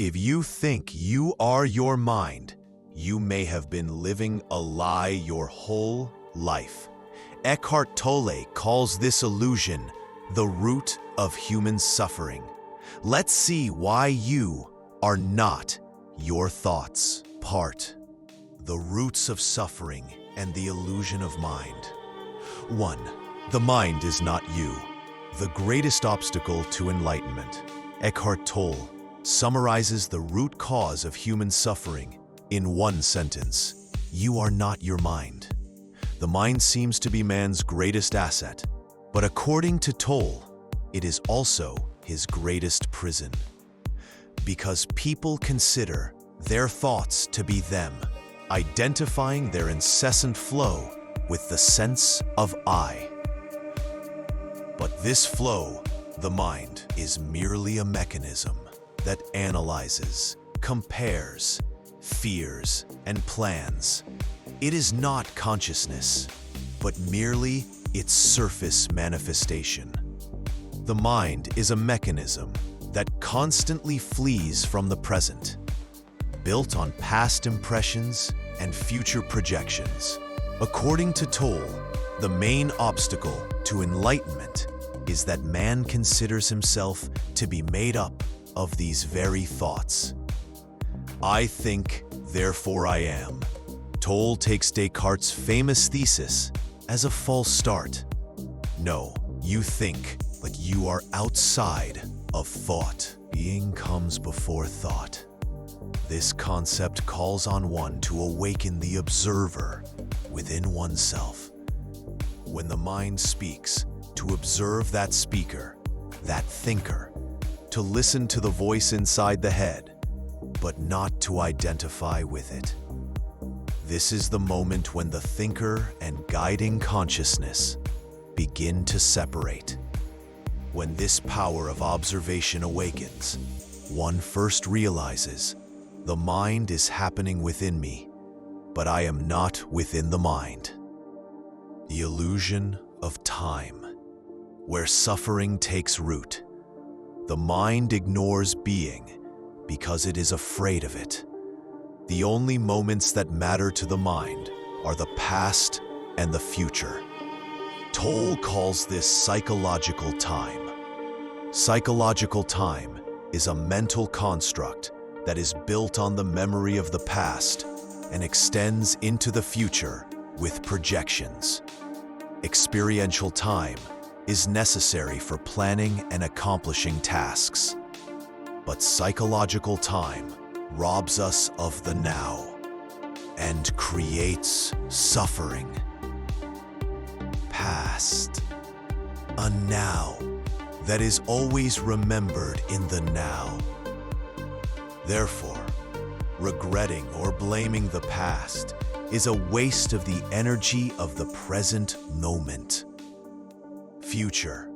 If you think you are your mind, you may have been living a lie your whole life. Eckhart Tolle calls this illusion the root of human suffering. Let's see why you are not your thoughts. Part: the roots of suffering and the illusion of mind. 1. The mind is not you. The greatest obstacle to enlightenment. Eckhart Tolle summarizes the root cause of human suffering in one sentence: you are not your mind. The mind seems to be man's greatest asset, but according to Tolle, it is also his greatest prison. Because people consider their thoughts to be them, identifying their incessant flow with the sense of I. But this flow, the mind, is merely a mechanism that analyzes, compares, fears, and plans. It is not consciousness, but merely its surface manifestation. The mind is a mechanism that constantly flees from the present, built on past impressions and future projections. According to Tolle, the main obstacle to enlightenment is that man considers himself to be made up of these very thoughts. I think, therefore I am. Tolle takes Descartes' famous thesis as a false start. No, you think, but you are outside of thought. Being comes before thought. This concept calls on one to awaken the observer within oneself. When the mind speaks, to observe that speaker, that thinker, to listen to the voice inside the head, but not to identify with it. This is the moment when the thinker and guiding consciousness begin to separate. When this power of observation awakens, one first realizes the mind is happening within me, but I am not within the mind. The illusion of time, where suffering takes root. The mind ignores being because it is afraid of it. The only moments that matter to the mind are the past and the future. Tolle calls this psychological time. Psychological time is a mental construct that is built on the memory of the past and extends into the future with projections. Experiential time is necessary for planning and accomplishing tasks. But psychological time robs us of the now and creates suffering. Past. A now that is always remembered in the now. Therefore, regretting or blaming the past is a waste of the energy of the present moment. Future.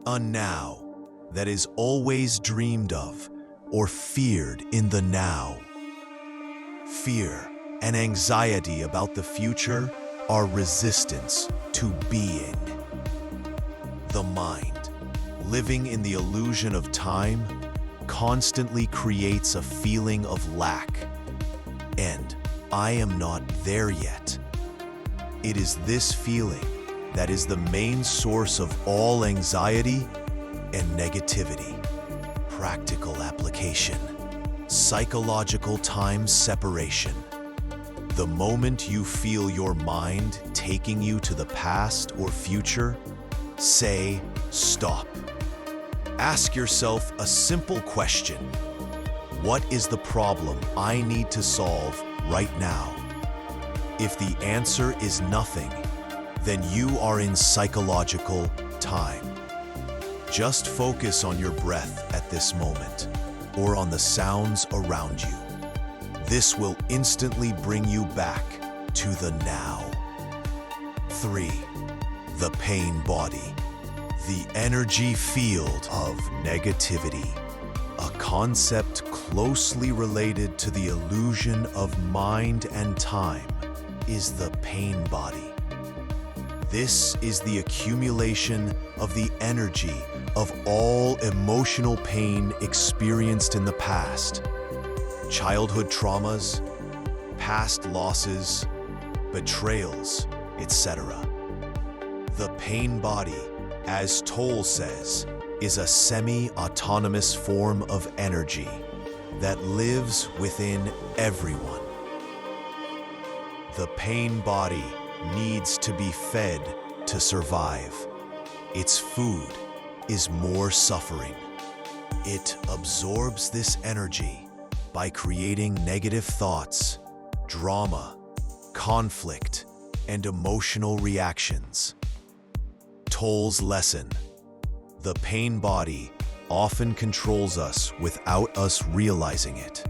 A now that is always dreamed of or feared in the now. Fear and anxiety about the future are resistance to being. The mind, living in the illusion of time, constantly creates a feeling of lack, and I am not there yet. It is this feeling that is the main source of all anxiety and negativity. Practical application. Psychological time separation. The moment you feel your mind taking you to the past or future, say stop. Ask yourself a simple question. What is the problem I need to solve right now? If the answer is nothing, then you are in psychological time. Just focus on your breath at this moment, or on the sounds around you. This will instantly bring you back to the now. 3. The pain body. The energy field of negativity. A concept closely related to the illusion of mind and time is the pain body. This is the accumulation of the energy of all emotional pain experienced in the past, childhood traumas, past losses, betrayals, etc. The pain body, as Tolle says, is a semi-autonomous form of energy that lives within everyone. The pain body needs to be fed to survive. Its food is more suffering. It absorbs this energy by creating negative thoughts, drama, conflict, and emotional reactions. Tolle's lesson: the pain body often controls us without us realizing it.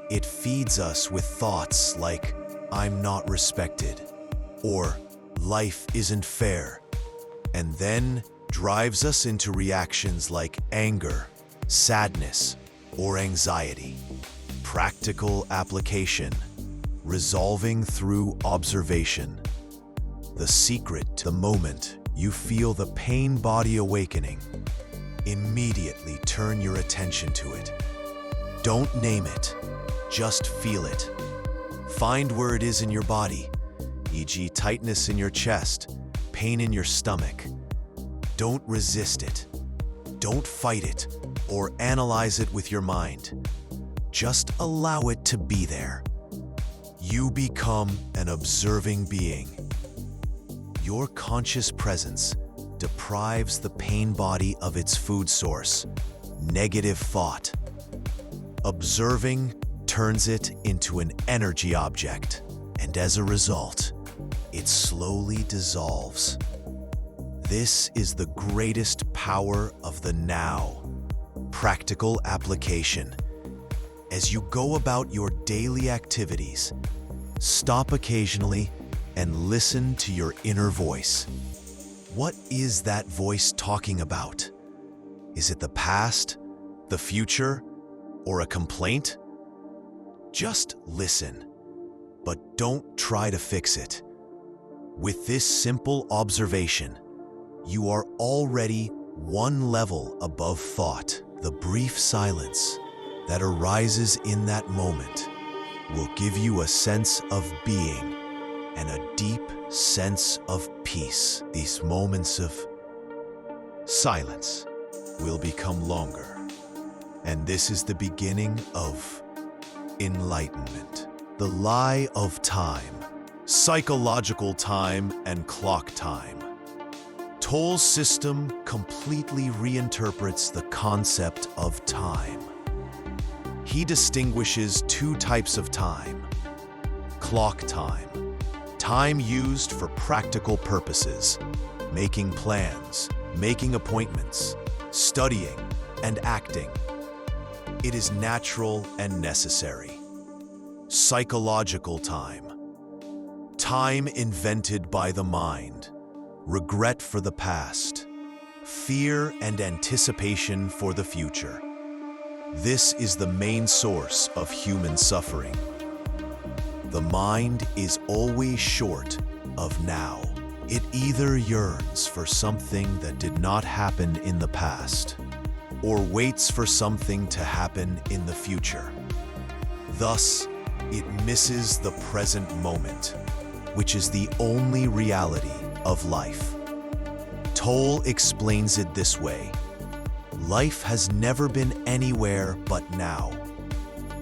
It feeds us with thoughts like, "I'm not respected," or "life isn't fair," and then drives us into reactions like anger, sadness, or anxiety. Practical application: resolving through observation. The secret: the moment you feel the pain body awakening, immediately turn your attention to it. Don't name it, just feel it. Find where it is in your body, e.g. tightness in your chest, pain in your stomach. Don't resist it. Don't fight it or analyze it with your mind. Just allow it to be there. You become an observing being. Your conscious presence deprives the pain body of its food source, negative thought. Observing turns it into an energy object, and as a result, it slowly dissolves. This is the greatest power of the now. Practical application: as you go about your daily activities, stop occasionally and listen to your inner voice. What is that voice talking about? Is it the past, the future, or a complaint? Just listen, but don't try to fix it. With this simple observation, you are already one level above thought. The brief silence that arises in that moment will give you a sense of being and a deep sense of peace. These moments of silence will become longer, and this is the beginning of enlightenment. The lie of time, psychological time, and clock time. Tolle's system completely reinterprets the concept of time. He distinguishes two types of time: clock time, time used for practical purposes, making plans, making appointments, studying, and acting. It is natural and necessary. Psychological time, time invented by the mind, regret for the past, fear and anticipation for the future. This is the main source of human suffering. The mind is always short of now. It either yearns for something that did not happen in the past, or waits for something to happen in the future. Thus, it misses the present moment, which is the only reality of life. Tolle explains it this way: life has never been anywhere but now.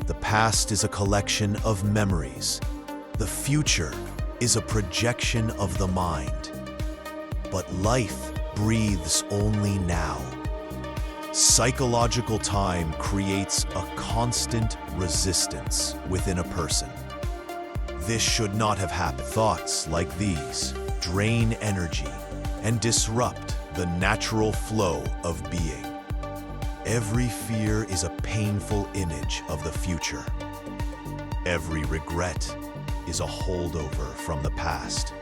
The past is a collection of memories. The future is a projection of the mind. But life breathes only now. Psychological time creates a constant resistance within a person. This should not have happened. Thoughts like these drain energy and disrupt the natural flow of being. Every fear is a painful image of the future. Every regret is a holdover from the past.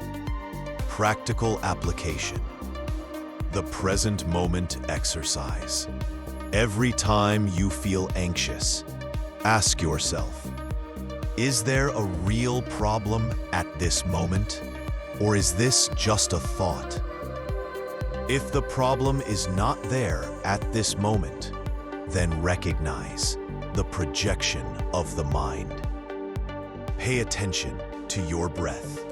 Practical application: the present moment exercise. Every time you feel anxious, ask yourself, is there a real problem at this moment? Or is this just a thought? If the problem is not there at this moment, then recognize the projection of the mind. Pay attention to your breath.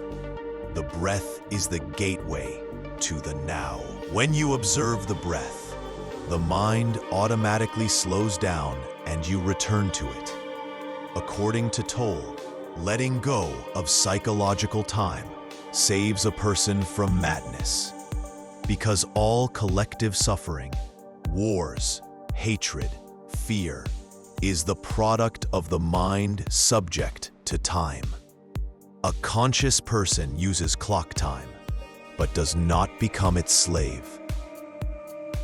The breath is the gateway to the now. When you observe the breath, the mind automatically slows down and you return to it. According to Tolle, letting go of psychological time saves a person from madness. Because all collective suffering, wars, hatred, fear, is the product of the mind subject to time. A conscious person uses clock time, but does not become its slave.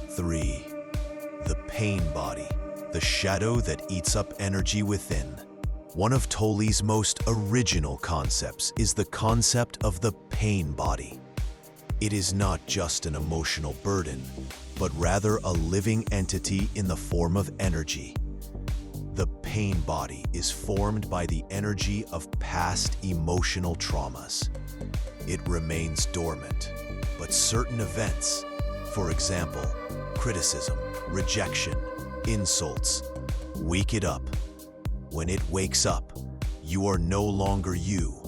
3. The pain body, the shadow that eats up energy within. One of Tolle's most original concepts is the concept of the pain body. It is not just an emotional burden, but rather a living entity in the form of energy. The pain body is formed by the energy of past emotional traumas. It remains dormant, but certain events, for example, criticism, rejection, insults, wake it up. When it wakes up, you are no longer you.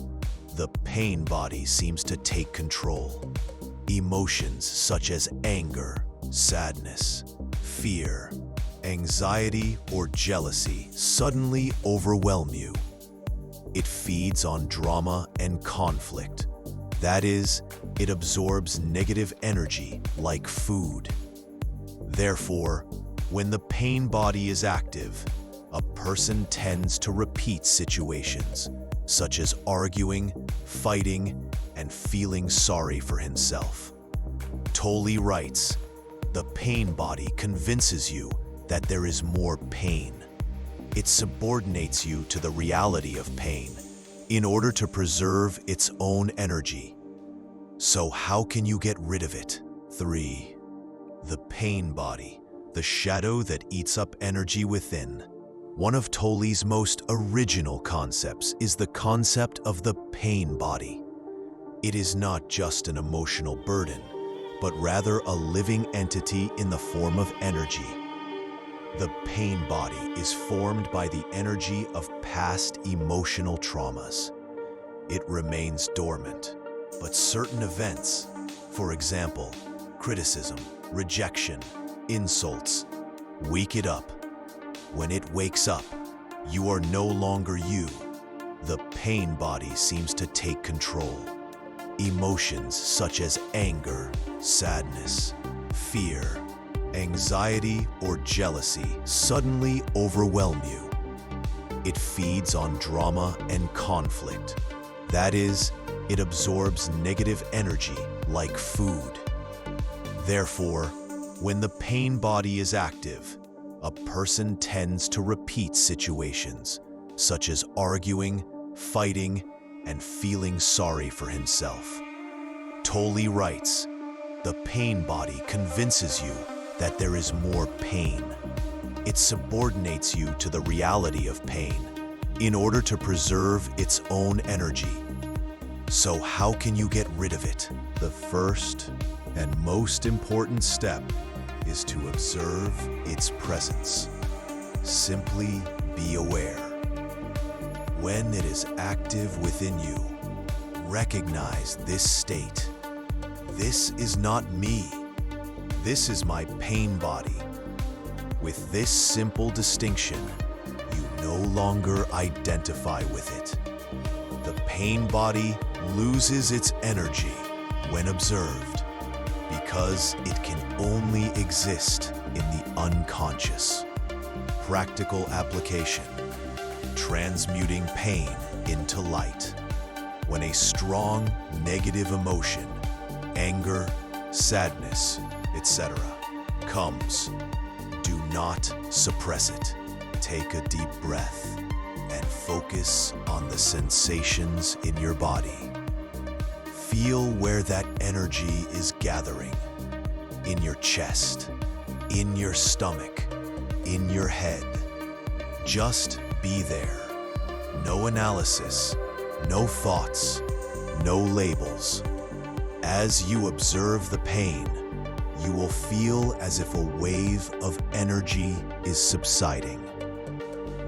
The pain body seems to take control. Emotions such as anger, sadness, fear, anxiety, or jealousy suddenly overwhelm you. It feeds on drama and conflict. That is, it absorbs negative energy like food. Therefore, when the pain body is active, a person tends to repeat situations, such as arguing, fighting, and feeling sorry for himself. Tolle writes, "The pain body convinces you that there is more pain. It subordinates you to the reality of pain in order to preserve its own energy. So how can you get rid of it?" 3. The pain body, the shadow that eats up energy within. One of Tolle's most original concepts is the concept of the pain body. It is not just an emotional burden, but rather a living entity in the form of energy. The pain body is formed by the energy of past emotional traumas. It remains dormant, but certain events, for example, criticism, rejection, insults, wake it up. When it wakes up, you are no longer you. The pain body seems to take control. Emotions such as anger, sadness, fear, anxiety, or jealousy suddenly overwhelm you. It feeds on drama and conflict. That is, it absorbs negative energy like food. Therefore, when the pain body is active, a person tends to repeat situations, such as arguing, fighting, and feeling sorry for himself. Tolle writes, "The pain body convinces you that there is more pain. It subordinates you to the reality of pain in order to preserve its own energy. So how can you get rid of it?" The first and most important step is to observe its presence. Simply be aware. When it is active within you, recognize this state. This is not me. This is my pain body. With this simple distinction, you no longer identify with it. The pain body loses its energy when observed, because it can only exist in the unconscious. Practical application: transmuting pain into light. When a strong negative emotion, anger, sadness, etc., comes, do not suppress it. Take a deep breath and focus on the sensations in your body. Feel where that energy is gathering. In your chest, in your stomach, in your head. Just be there. No analysis, no thoughts, no labels. As you observe the pain, you will feel as if a wave of energy is subsiding.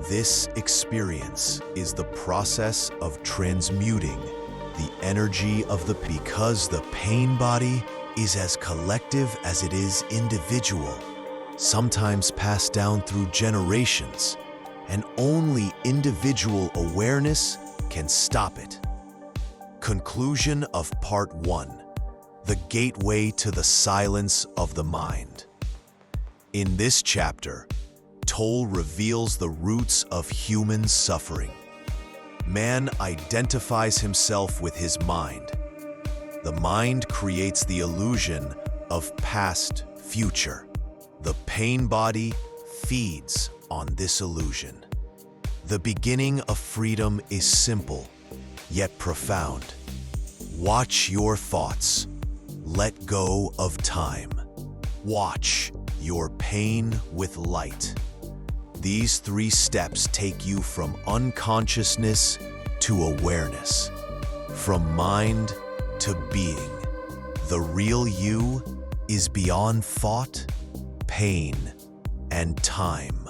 This experience is the process of transmuting the energy of because the pain body is as collective as it is individual, sometimes passed down through generations, and only individual awareness can stop it. Conclusion of Part 1: The Gateway to the Silence of the Mind. In this chapter, Tolle reveals the roots of human suffering. Man identifies himself with his mind. The mind creates the illusion of past, future. The pain body feeds on this illusion. The beginning of freedom is simple, yet profound. Watch your thoughts. Let go of time. Watch your pain with light. These 3 steps take you from unconsciousness to awareness, from mind to being. The real you is beyond thought, pain, and time.